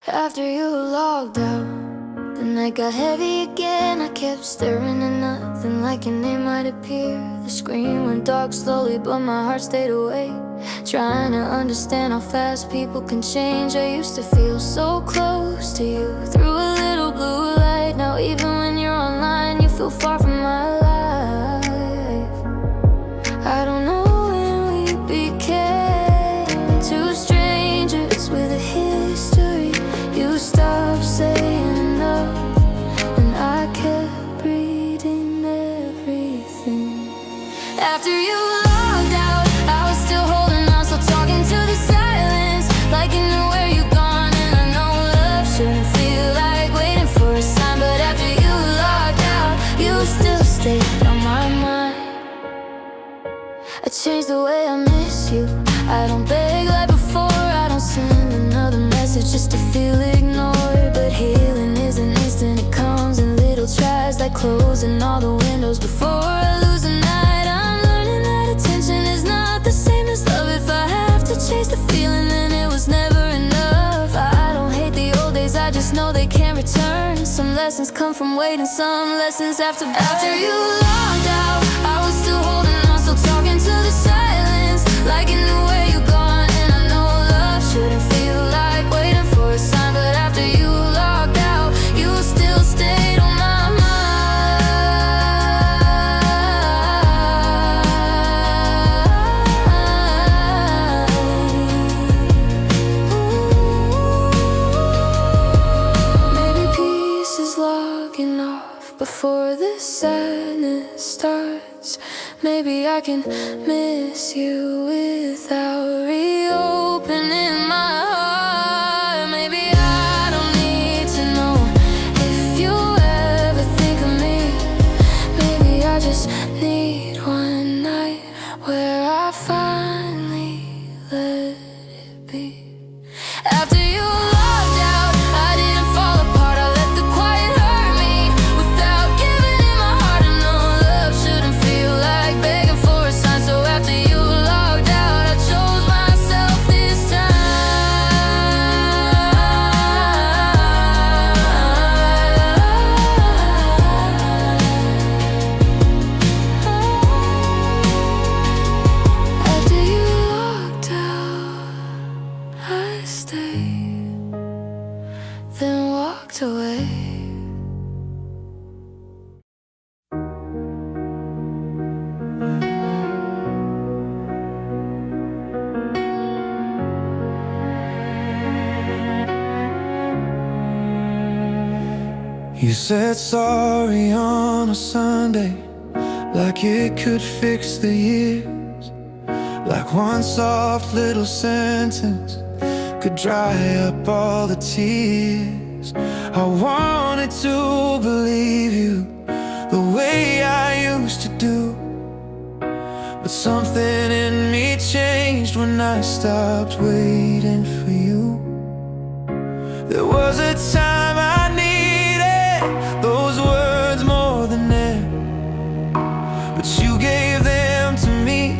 After you logged out, the night got heavy again. I kept staring at nothing, like your name might appear. The screen went dark slowly, but my heart stayed awake, trying to understand how fast people can change. I used to feel so close to you through a little blue light. Now even when you're online, you feel far from my life. I don't know when we became two strangers with a history. You stopped saying enough, and I kept reading everything. After you logged out, I was still holding on, still talking to the silence, like you knew where you'd gone. And I know love shouldn't feel like waiting for a sign, but after you logged out, you still stayed on my mind. I changed the way I miss you. I don't beg like before, I don't send another message just to feel ignored. But healing isn't instant, it comes in little tries, like closing all the windows before I lose the night. I'm learning that attention is not the same as love. If I have to chase the feeling, then it was never enough. I don't hate the old days, I just know they can't return. Some lessons come from waiting, some lessons after you logged out, I was still holding on, still talking to the silence, like you knew where you'd gone. And I know love shouldn't feel like waiting for a sign, but after you logged out, you still stayed on my mind. Maybe peace is logging off before the sadness starts. Maybe I can miss you without reopening my heart. Maybe I don't need to know if you ever think of me. Maybe I just need one night where I finally let it be. After you logged out, I didn't fall apart, I let the quiet hurt me. Without giving it my heart, I know love shouldn't feel like begging for a sign. So after you logged out, I chose myself this time. After you logged out, I stayed, then walked away. You said sorry on a Sunday, like it could fix the years, like one soft little sentence could dry up all the tears. I wanted to believe you the way I used to do, but something in me changed when I stopped waiting for you. There was a time I needed those words more than air, but you gave them to me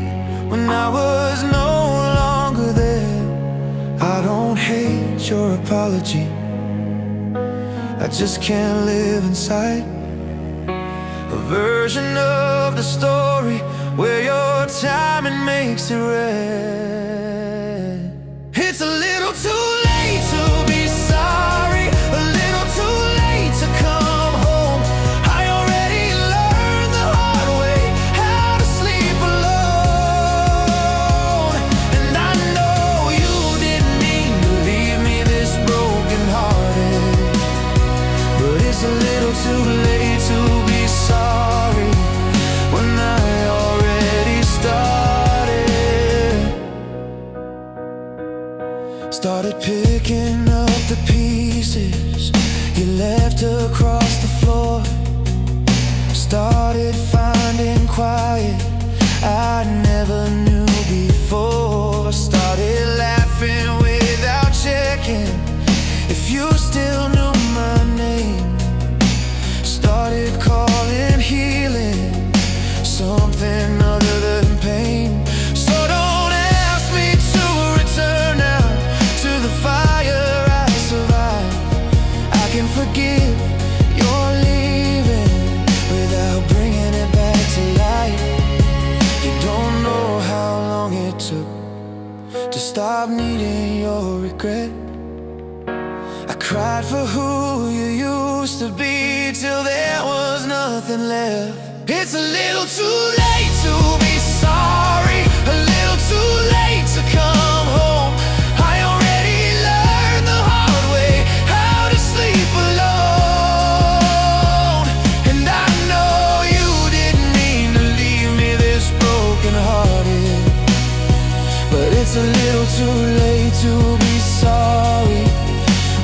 when I was no longer there. I don't hate your apology, I just can't live inside a version of the story where your timing makes it red. It's a little too late to be sorry, a little too late to come home. I already learned the hard way how to sleep alone. And I know you didn't mean to leave me this broken hearted, but it's a little too late to be sorry when I already started picking up the pieces you left across the floor. Started finding quiet I never knew before. Started laughing without checking if you still knew my name. Started calling healing something other than pain. So don't ask me to return now to the fire I survived. I cried for who you used to be till there was nothing left. It's a little too late to be sorry, a little too late to come home. I already learned the hard way how to sleep alone. And I know you didn't mean to leave me this broken hearted, but it's a little too late to be sorry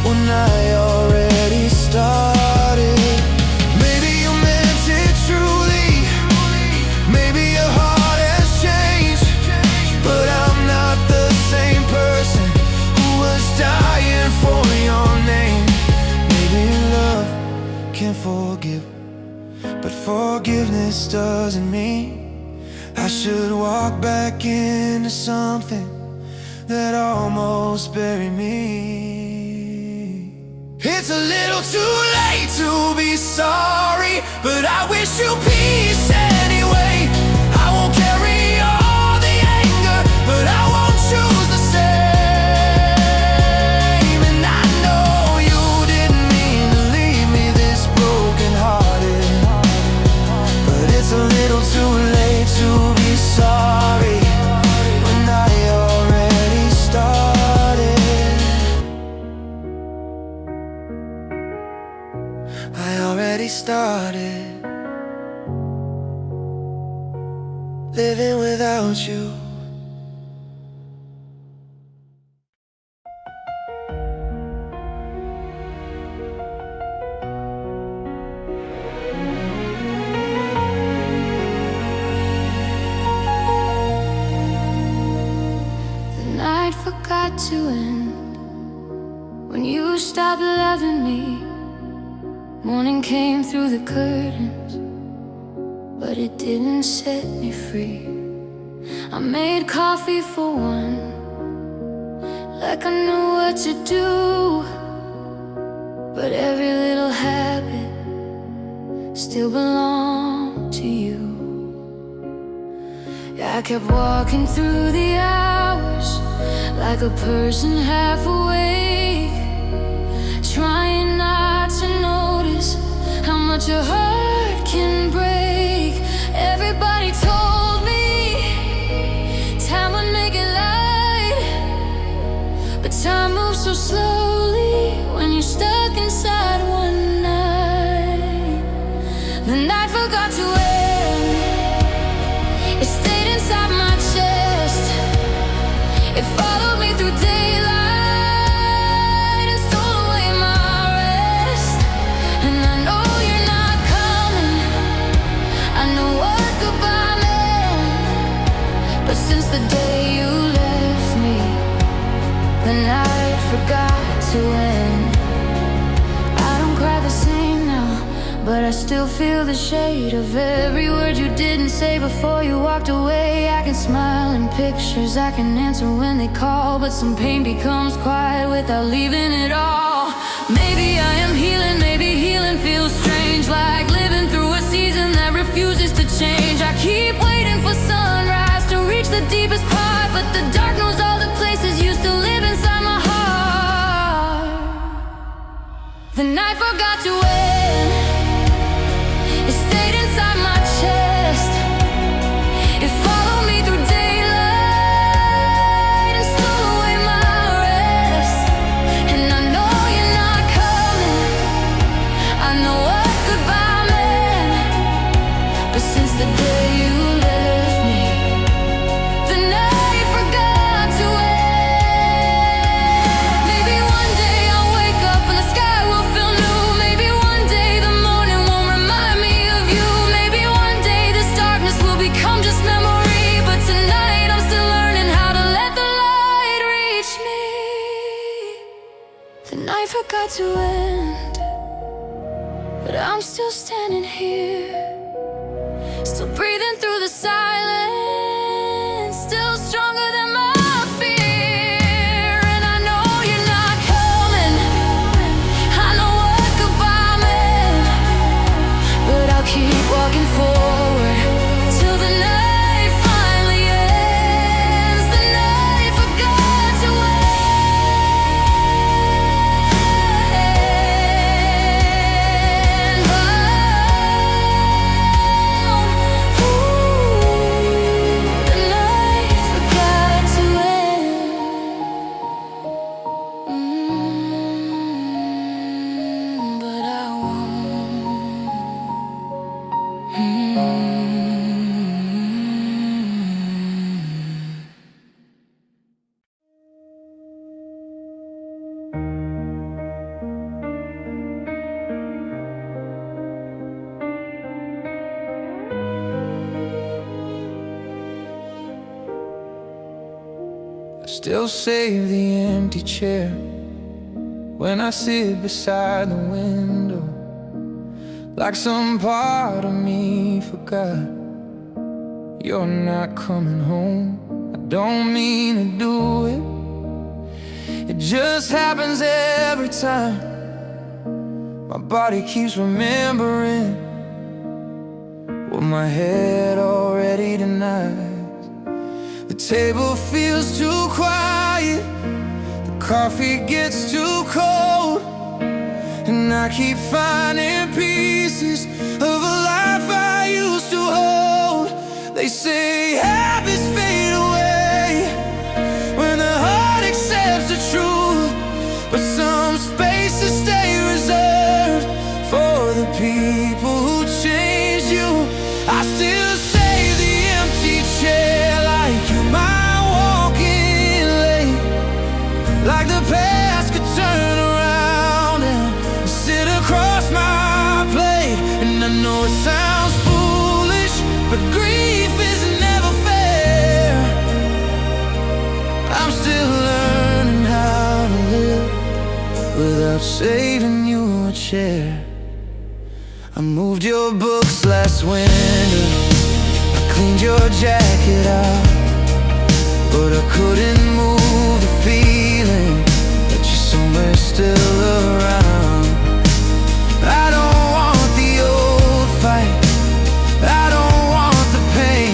when I already started. Maybe you meant it truly, maybe your heart has changed, but I'm not the same person who was dying for your name. Maybe love can forgive, but forgiveness doesn't mean I should walk back into something that almost buried me. It's a little too late to be sorry, but I wish you peace anyway. I won't carry all the anger, but I won't choose the same. And I know you didn't mean to leave me this broken hearted, but it's a little too late to be sorry when I already started. I already started living without you. The night forgot to end when you stopped loving me. Morning came through the curtains, but it didn't set me free. I made coffee for one, like I knew what to do, but every little habit still belonged to you. Yeah, I kept walking through the hours like a person half awake, trying not to notice how much a heart can break. Everybody told me time would make it light, but time moves so slowly when you're stuck inside one night. The night forgot to end, it stayed inside my chest. It followed me through daylight and stole away my rest. And I know you're not coming, I know what goodbye meant, but since the day you left me, the night forgot to end. I don't cry the same now, but I still feel the shade of every word you didn't say before you walked away. I can smile in pictures, I can answer when they call, but some pain becomes quiet without leaving it all. Maybe I am healing, maybe healing feels strange, like living through a season that refuses to change. I keep waiting for sunrise to reach the deepest part, but the dark knows all the places used to live inside my heart. The night forgot to end, it stayed inside my chest. It followed me through daylight and stole away my rest. And I know you're not coming, I know what goodbye meant, but since the day you left me, the night forgot to end. Maybe one day I'll wake up and the sky will feel new. Maybe one day the morning won't remind me of you. Maybe one day this darkness will become just memory, but tonight I'm still learning how to let the light reach me. The night forgot to end, but I'm still standing here, still breathing through the silence, still stronger than my fear. And I know you're not coming, I know what goodbye meant, but I'll keep walking forward till the night finally ends. The night forgot to end. still save the empty chair when I sit beside the window, like some part of me forgot you're not coming home. I don't mean to do it, it just happens every time. My body keeps remembering what my head already denies. The table feels too quiet, the coffee gets too cold, and I keep finding pieces of a life I used to hold. They say habits fade away when the heart accepts the truth, but some spaces stay reserved for the people who changed you. I still save the empty chair, like you might walk in late, like the past could turn around and sit across my plate. And I know it sounds foolish, but grief is never fair. I'm still learning how to live without saving you a chair. I moved your books last winter, I cleaned your jacket out, but I couldn't move the feeling that you're somewhere still around. I don't want the old fight, I don't want the pain,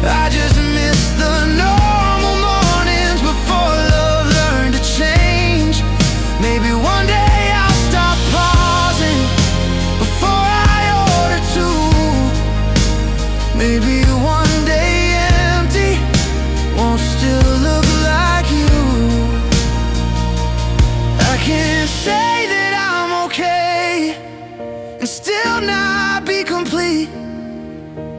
I just miss the normal mornings before love learned to change. Maybe one day I'll stop pausing before I order two. Maybe one day empty won't still look like you. I can't say that I'm okay and still not be complete.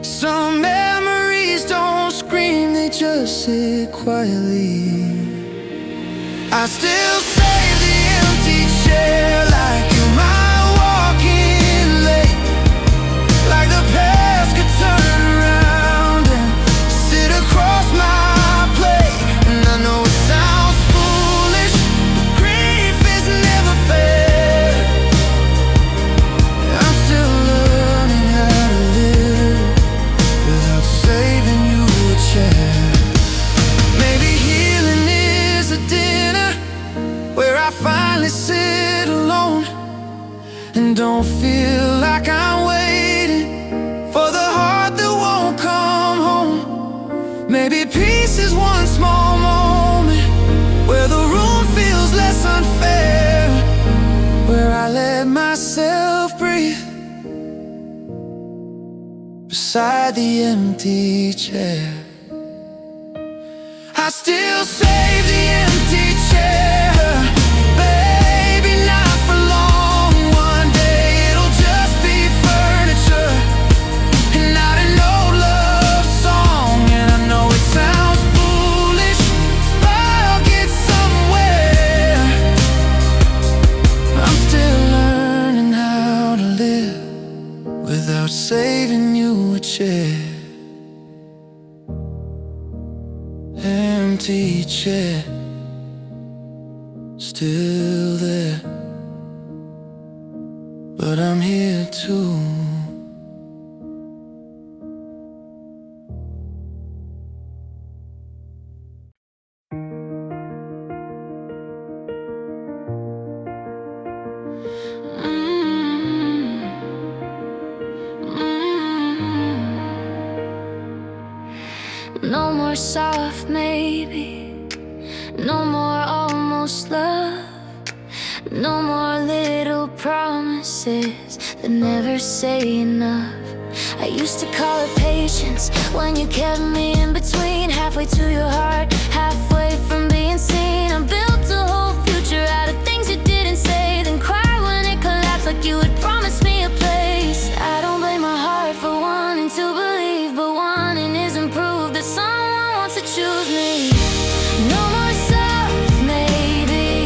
Some memories don't scream, they just sit quietly. I still save the empty chair, like you might walk in late, like the past could turn around and sit across my plate. And I know it sounds foolish, but grief is never fair. I'm still learning how to live without saving you a chair. Maybe healing is a dinner where I finally sit alone and don't feel like I'm waiting for the heart that won't come home. Maybe peace is one small moment where the room feels less unfair, where I let myself breathe beside the empty chair. I still save the empty chair, baby, not for long. One day it'll just be furniture and not an old love song. And I know it sounds foolish, but I'll get somewhere. I'm still learning how to live without saving you a chair. Empty chair, still there, but I'm here too. No more soft maybe, no more almost love, no more little promises that never say enough. I used to call it patience when you kept me in between, halfway to your heart, halfway from being seen. I built a whole future out of things you didn't say, then cry when it collapsed like you had promised me a place. I don't blame my heart for wanting to believe, but wanting isn't proof that someone wants to choose me. No more soft maybe,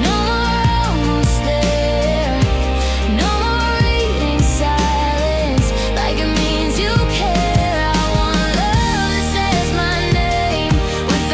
no more almost there, no more reading silence like it means you care. I want love that says my name with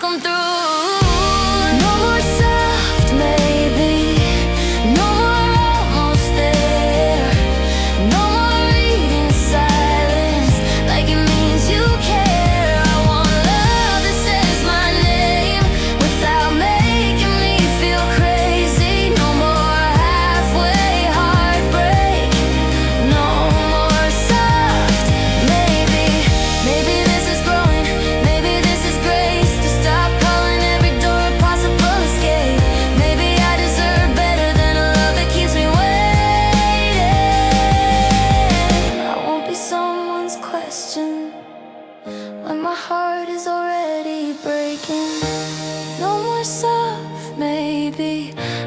come through. No more soft, maybe. No more almost there. No more reading silence like it means you care. I want love that says my name without making me feel crazy. No more halfway heartbreak. No more soft, maybe. Maybe this is growing, maybe this is grace, to stop calling every door a possible escape. Maybe I deserve better than a love that keeps me waiting. I won't be someone's question when my heart is already breaking. No more soft, maybe.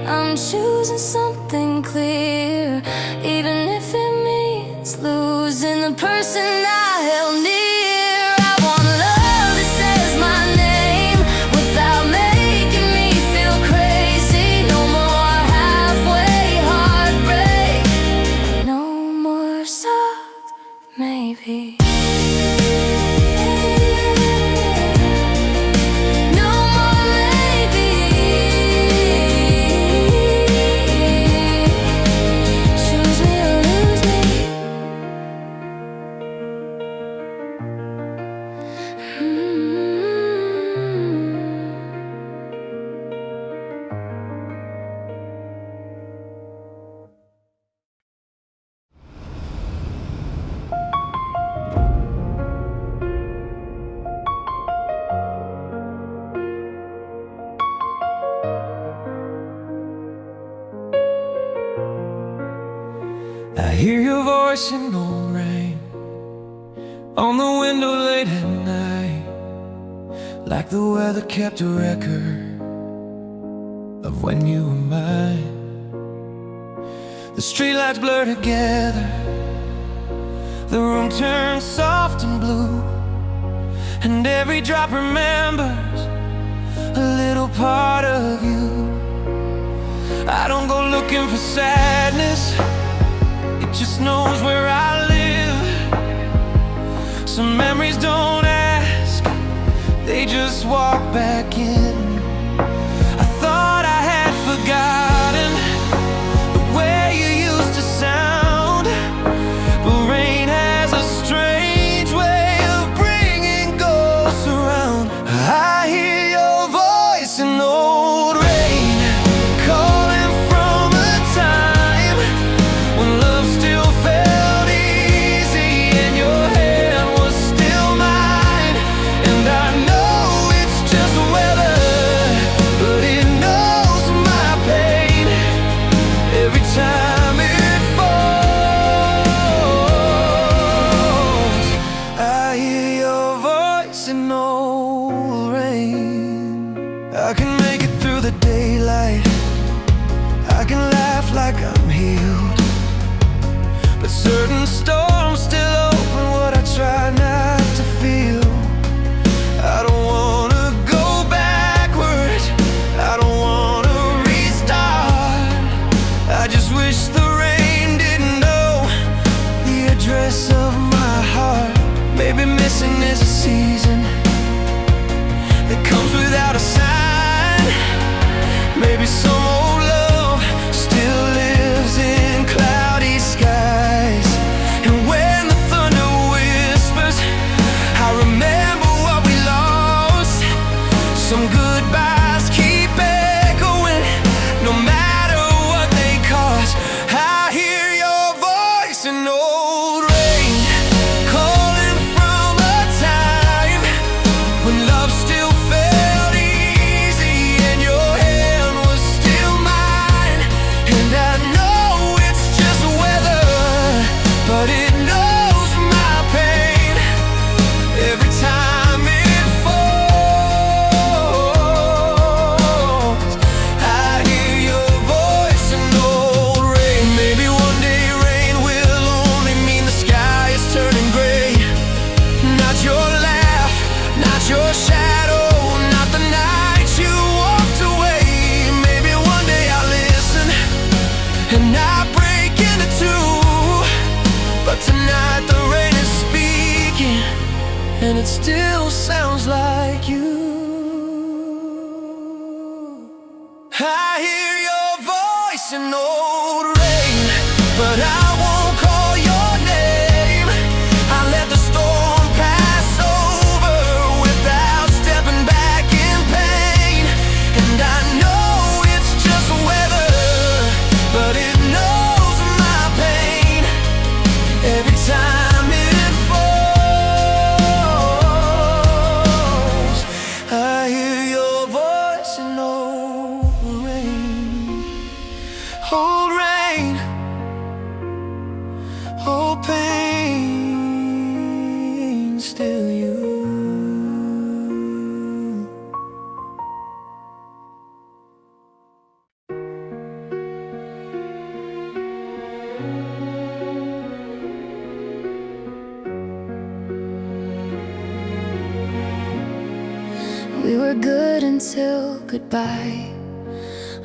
I'm choosing something clear, even if it means losing the person I held near. I want love that says my name without making me feel crazy. No more halfway heartbreak. No more soft, maybe. No more maybe. Choose me or lose me. I hear your voice in old rain on the window late at night, like the weather kept a record of when you were mine. The streetlights blur together, the room turns soft and blue, and every drop remembers a little part of you. I don't go looking for sadness, it just knows where I live. Some memories don't ask, they just walk back in. I thought I had forgotten the way you used to sound, but rain has a strange way of bringing ghosts around. I hear your voice in old rain, calling from a time when love still felt easy and your hand was still mine. And I know it's just weather, but it knows my pain every time it falls. I hear your voice in old rain. I can make it through the daylight, I can laugh like I'm healed, but certain storms still open what I try not to feel. I don't wanna go backwards, I don't wanna restart. I just wish the rain didn't know the address of my heart. Maybe missing is a season that comes without a sign. Maybe some old love still lives in cloudy skies. And when the thunder whispers, I remember what we lost. Some goodbyes keep echoing, no matter what they cost. I hear your voice in old rain, calling from a time when love still felt easy and your hand was still mine. And I know it's just weather, but it knows my pain every time it falls. I hear your voice in old rain. Maybe one day rain will only mean the sky is turning gray. Not your laugh, not your shadow, not the night you walked away. Maybe one day I'll listen and not break into two, but tonight the rain is speaking and it still sounds like you. I hear your voice in old rain, but I won't call your name. I let the storm pass over without stepping back in pain. And I know it's just weather, but it knows my pain every time it falls. I hear your voice in old rain. Old rain, old pain, still you. We were good until goodbye,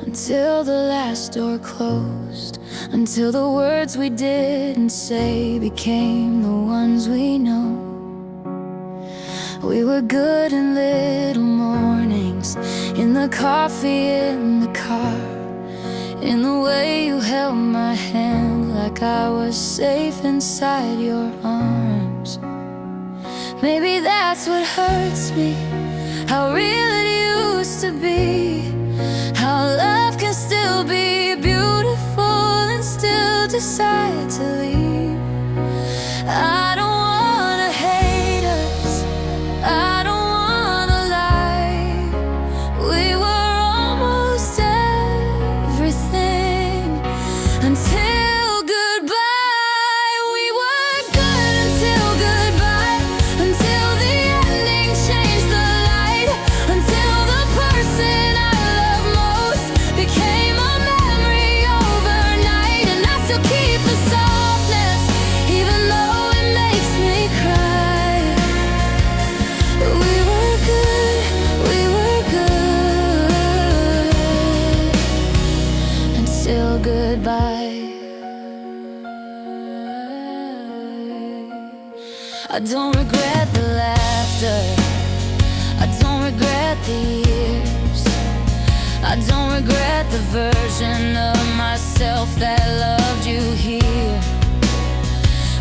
until the last door closed, until the words we didn't say became the ones we know. We were good in little mornings, in the coffee in the car, in the way you held my hand like I was safe inside your arms. Maybe that's what hurts me, how real it used to be, how love can still be beautiful and still decide to leave. I don't wanna hate us, I don't wanna lie. We were almost everything until goodbye. We were good until goodbye, until the ending changed the light, until the person I love most became a memory overnight. And I still keep the softness, even though it makes me cry. We were good, we were good until goodbye. I don't regret the laughter, I don't regret the years, I don't regret the version of myself that loved you here.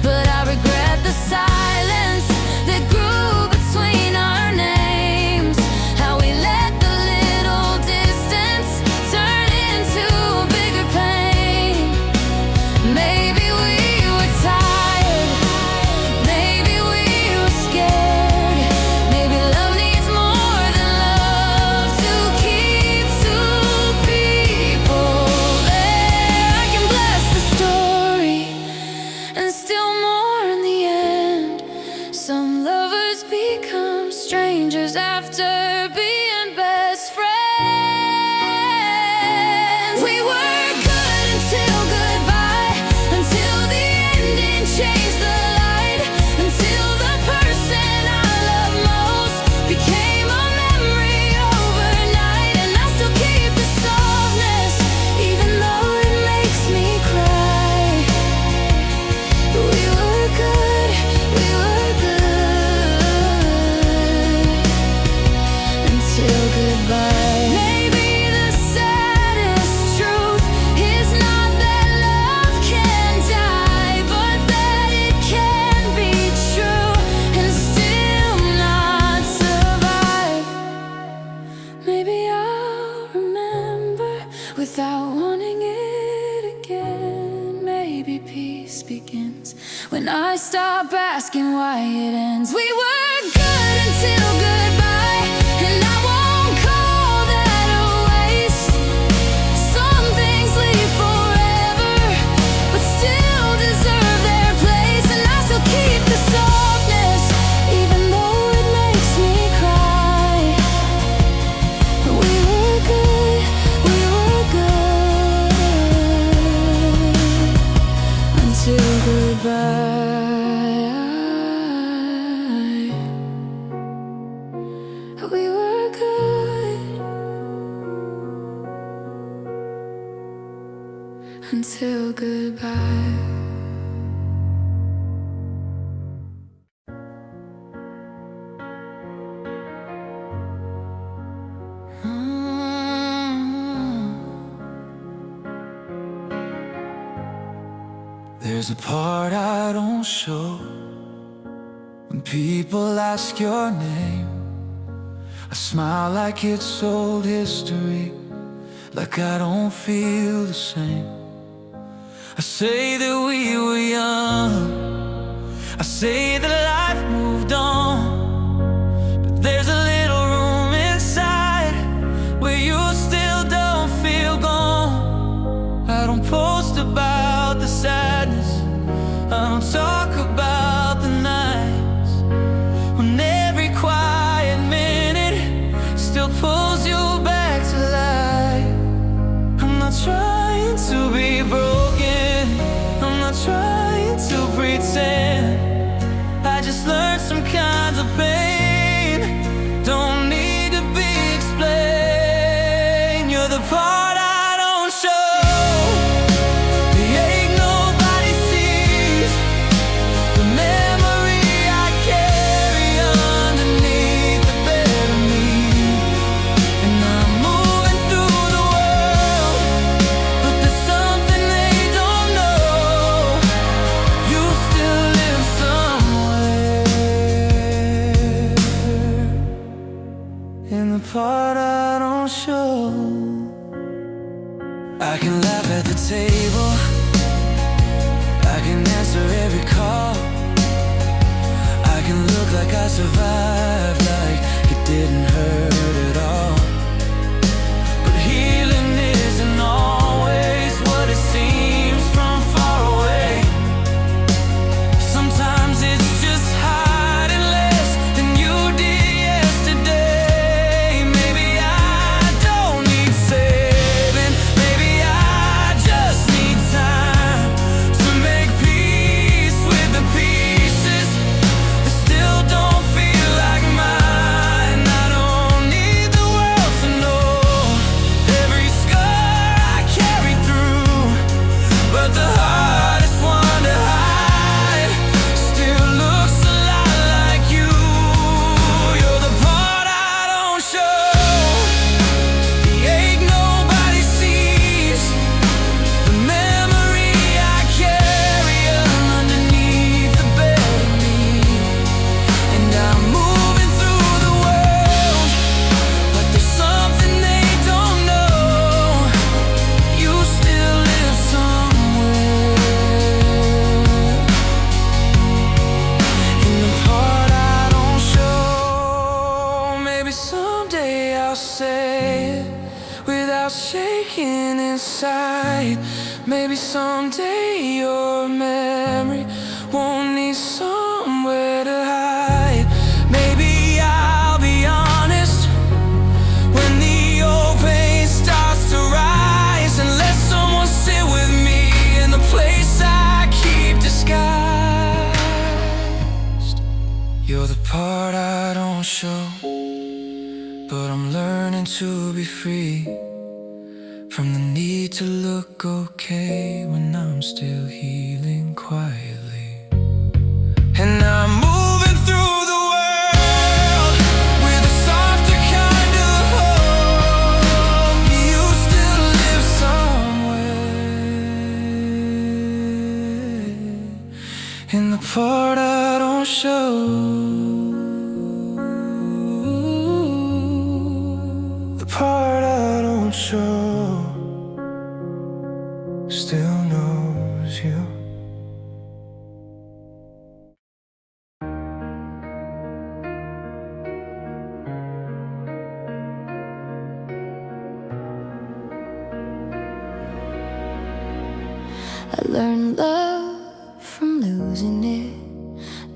But I regret the silence that grew between our names, how we let the little distance turn into a bigger pain. Maybe we were tired, maybe we were scared, maybe love needs more than love to keep two people there. I can bless the story and still more in the end. Some lovers become strangers after being best friends. We were good until goodbye, until the ending changed the light, until the person I love most became a memory overnight. And I still keep the softness, even though it makes me cry. We were good, we were good until goodbye. Maybe the saddest truth is not that love can die, but that it can be true and still not survive. Maybe I'll remember without wanting it again. Maybe peace begins when I stop asking why it ends. We were good until goodbye, and I won't call that a waste. Some things leave forever, but still deserve their place. And I still keep the softness, even though it makes me cry. We were good, we were good until goodbye. We were good until goodbye. There's a part I don't show. When people ask your name, I smile like it's old history, like I don't feel the same. I say that we were young, I say that life moved on, but there's a little room inside where you still don't feel gone. I don't post about the sadness, I don't talk about the nights when every quiet minute still pulls you back to life. I'm not trying to be broken, I'm not trying to pretend. I just learned some kinds of pain don't need to be explained. You're the part I don't show, the ache nobody sees, the memory I carry underneath the bed of me. And I'm moving through the world, but there's something they don't know. You still live somewhere in the part I don't show. I can laugh at the table, I can answer every call, I can look like I survived, like it didn't hurt at all. But healing isn't always what it seems from far away. Sometimes it's just hiding less than you did yesterday. Maybe I don't need saving, maybe I just need time to make peace with the pieces that still don't feel like mine. I don't need the world to know every scar I carry through, but the hardest one to hide still looks a lot like you. You're the part I don't show, the ache nobody sees, the memory I carry underneath the bed of me. And I'm moving through the world, but there's something they don't know. You still live somewhere in the part I don't show. Maybe someday I'll say it without shaking inside. Maybe someday your memory won't need somewhere to hide. Maybe I'll be honest when the old pain starts to rise, and let someone sit with me in the place I keep disguised. You're the part I don't show, but I'm learning to be free from the need to look okay when I'm still healing quietly. And I'm moving through the world with a softer kind of hope. You still live somewhere in the part I don't show. The part I don't show still knows you. I learned love from losing it,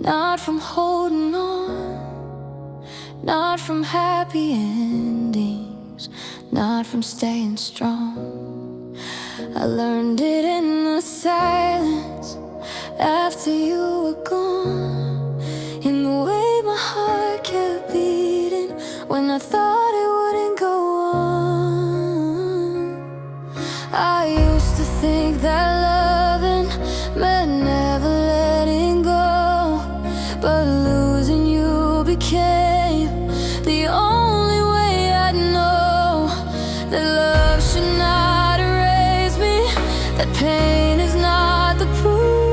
not from holding on, not from happy endings, not from staying strong. I learned it in the silence after you were gone, in the way my heart kept beating when I thought it wouldn't go on. I used to think that loving meant never letting go, but losing you became the only way I'd know that love should not erase me, that pain is not the proof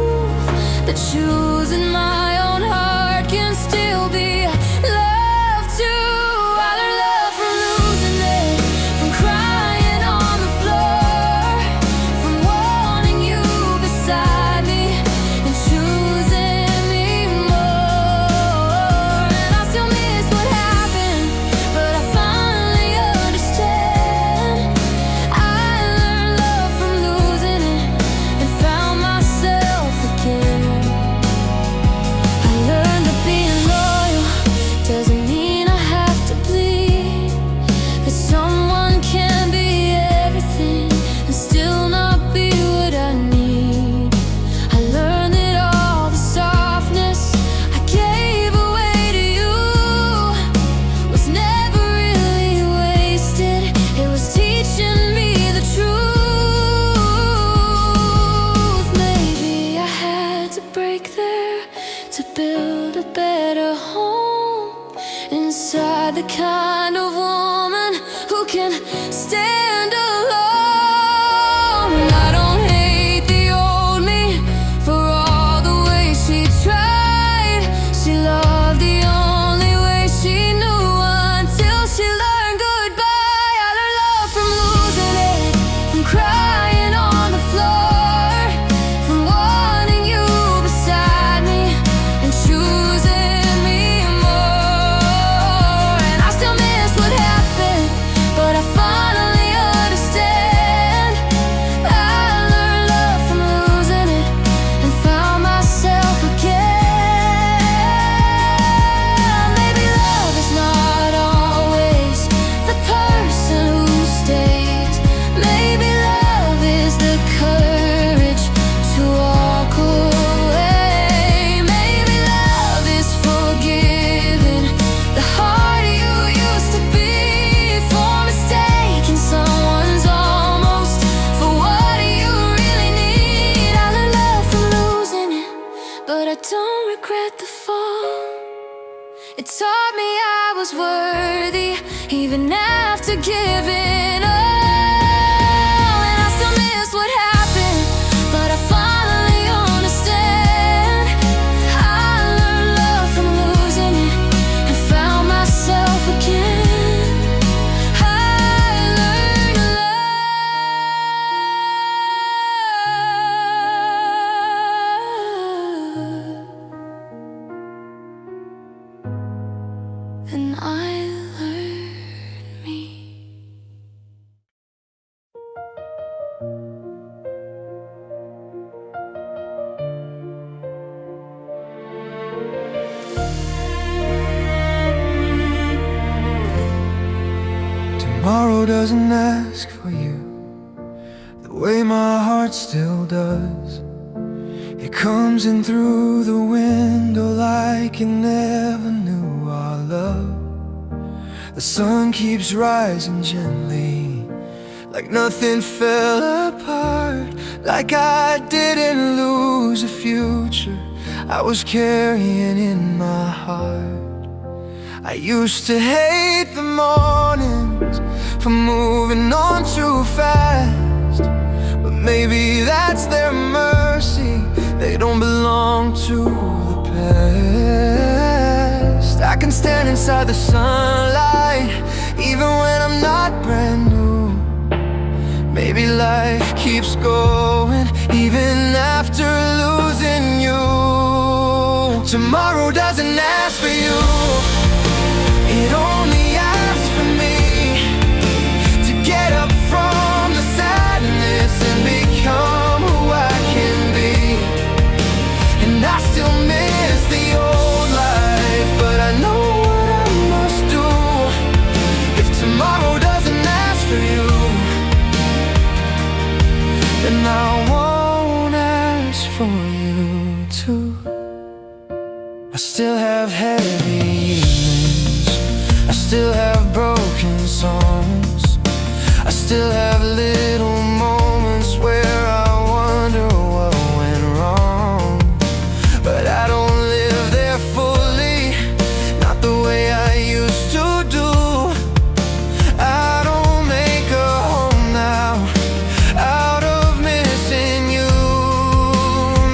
choosing my own heart can still be love too. I learned love from losing it, from crying on the floor, from wanting you beside me and choosing me more. And I still miss what happened, but I finally understand. I learned love from losing it and found myself again. I learned that being loyal doesn't mean I have to bleed, that someone can be everything and still not be what I need. I learned that all the softness I gave away to you was never really wasted. It was teaching me the truth. Maybe I had to break there to build a better home inside the kind of woman who can stand alone. I don't hate the old me for all the ways she tried. She loved the only way she knew until she learned goodbye. I learned love from losing it, from crying on the floor, from wanting you beside me and choosing me more. And I still miss what happened, but I finally understand. I learned love from losing it and found myself again. Maybe love is not always the person who stays. Maybe love is the courage to walk away. Maybe love is forgiving the heart you used to be, for mistaking someone's almost for what you really need. I learned love from losing it, but I don't regret the fall. It taught me I was worthy even after giving all. And I still miss what happened, but I finally understand. I learned love from losing it and found myself again. I learned love, and I learned me. Tomorrow doesn't ask for you the way my heart still does. It comes in through the window like it never knew our love. The sun keeps rising gently, like nothing fell apart, like I didn't lose a future I was carrying in my heart. I used to hate the mornings for moving on too fast, but maybe that's their mercy. They don't belong to the past. I can stand inside the sunlight even when I'm not brand new. Maybe life keeps going even after losing you. Tomorrow doesn't ask for you, it only asks for me to get up from the sadness and become who I can be. And I still miss the old life, but I know what I must do. If tomorrow doesn't ask for you, then I won't ask for you too. I still have heavy evenings, I still have broken songs, I still have little moments where I wonder what went wrong. But I don't live there fully, not the way I used to do. I don't make a home now out of missing you.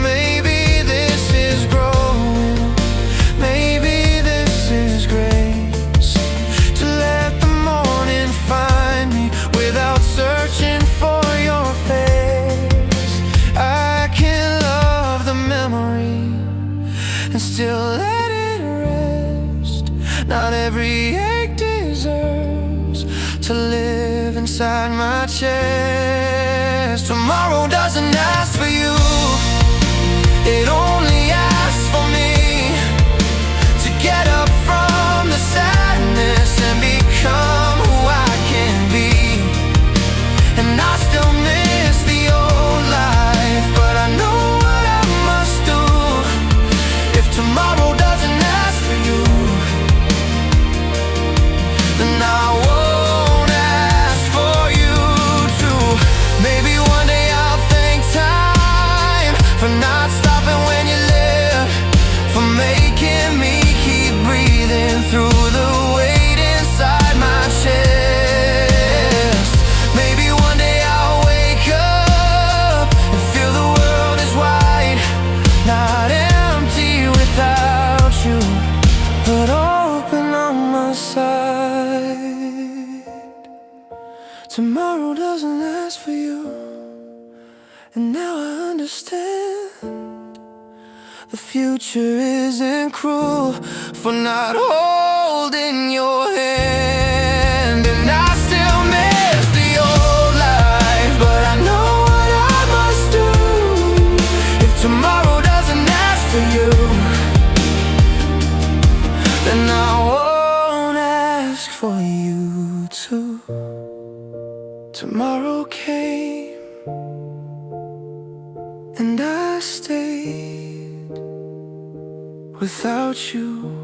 Maybe this is still let it rest. Not every ache deserves to live inside my chest. Tomorrow doesn't ask for you, it only asks for me to get up from the sadness and become who I can be. And I still miss the old life, but I know what I must do. If tomorrow doesn't ask for you, then I won't ask for you to. Maybe one day I'll thank time for not stopping when you left, for making me keep breathing through the weight inside my chest. Maybe one day I'll wake up and feel the world is wide, not empty without you, but open on my side. Tomorrow doesn't ask for you, and now I understand. The future isn't cruel for not holding your hand. And I still miss the old life, but I know what I must do. If tomorrow doesn't ask for you, then I won't ask for you too. Tomorrow came and I stayed without you.